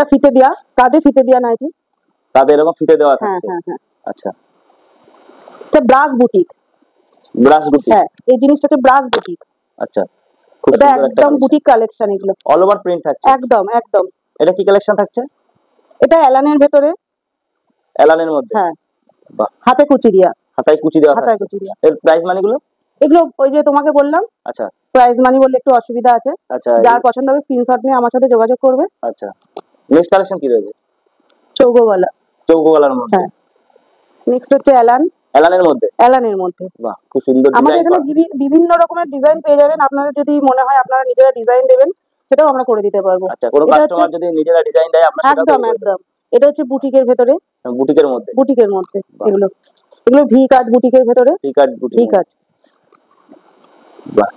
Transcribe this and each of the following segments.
এটা ফিতে দেয়া, কাঁধে ফিতে দেয়া নাইটি। কাঁধে এরকম ফিতে দেওয়া হ্যাঁ থাকছে। হ্যাঁ হ্যাঁ। আচ্ছা, এটা ব্রাশ বুটিক। Brush boutique. হ্যাঁ, এই জিনিসটা হচ্ছে ব্রাশ বুটিক। আচ্ছা, খুব এটা সুন্দর একটা একদম বুটিক কালেকশন এগুলো। অল ওভার প্রিন্ট থাকছে। একদম একদম। এটা কি কালেকশন থাকছে? এটা এলানের ভেতরে। এলানের মধ্যে। হ্যাঁ, বাহ, হাতে কুচি দিয়া। হাতায় কুচি দেওয়া হাতায় থাকছে। কুচি দিয়া। এর প্রাইস মানি গুলো? এগুলো ওই যে তোমাকে বললাম, আচ্ছা প্রাইস মানি বললে একটু অসুবিধা আছে। আচ্ছা যার পছন্দ হবে স্ক্রিনশট নিয়ে আমার সাথে যোগাযোগ করবে। আচ্ছা, নেক্সট কালেকশন কি রয়েছে? চৌকো গলা। চৌকো গলার মধ্যে। হ্যাঁ, নেক্সট হচ্ছে এলান। এলানের মধ্যে। এলানের মধ্যে। বাহ, খুব সুন্দর আমাদের ডিজাইন এখানে করা। বিভিন্ন রকমের ডিজাইন পেয়ে যাবেন। আপনাদের যদি মনে হয় আপনারা নিজেরা ডিজাইন দেবেন, সেটাও আমরা করে দিতে পারবো। আচ্ছা, কোনো এটা কাস্টমার যদি নিজেরা ডিজাইন দেয় আপনারা সেটা একদম একদম। এটা হচ্ছে বুটিকের ভেতরে। বুটিকের মধ্যে। বুটিকের মধ্যে বাহ। এগুলো এগুলো ভি কাট বুটিকের ভেতরে। ভি কাট বুটিক। ভি কাট। বাহ,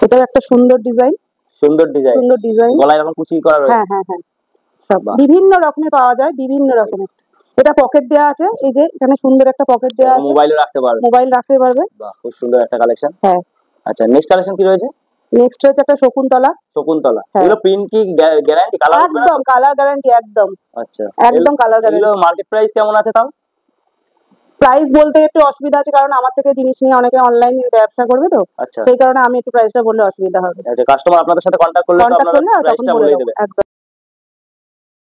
এটা একটা সুন্দর ডিজাইন। সুন্দর ডিজাইন। সুন্দর ডিজাইন। গলায় এরকম কুচি করা রয়েছে। হ্যাঁ হ্যাঁ হ্যাঁ, সব বাহ। বিভিন্ন রকমের পাওয়া যায়, বিভিন্ন রকমের। এটা পকেট দেওয়া আছে, এই যে এখানে সুন্দর একটা পকেট দেওয়া আছে, মোবাইলও রাখতে পারবে। মোবাইল রাখতে পারবে। বাহ, খুব সুন্দর একটা কালেকশন। হ্যাঁ। আচ্ছা, নেক্সট কালেকশন কি রয়েছে? নেক্সট হচ্ছে একটা শকুন্তলা। শকুন্তলা। হ্যাঁ। এগুলো প্রিন্ট কি গ্যারান্টি কালার হবে না? একদম কালার গ্যারান্টি একদম। আচ্ছা, একদম কালার গ্যারান্টি। এগুলো মার্কেট প্রাইস কেমন আছে তাও? প্রাইস বলতে একটু অসুবিধা আছে, কারণ আমার থেকে জিনিস নিয়ে অনেকে অনলাইন ব্যবসা করবে তো, আচ্ছা সেই কারণে আমি একটু প্রাইসটা বললে অসুবিধা হবে। আচ্ছা, কাস্টমার আপনাদের সাথে কন্ট্যাক্ট করলে তো কন্ট্যাক্ট আপনারা করলে তখন প্রাইসটা বলে বলে দেবো দেবেন। একদম।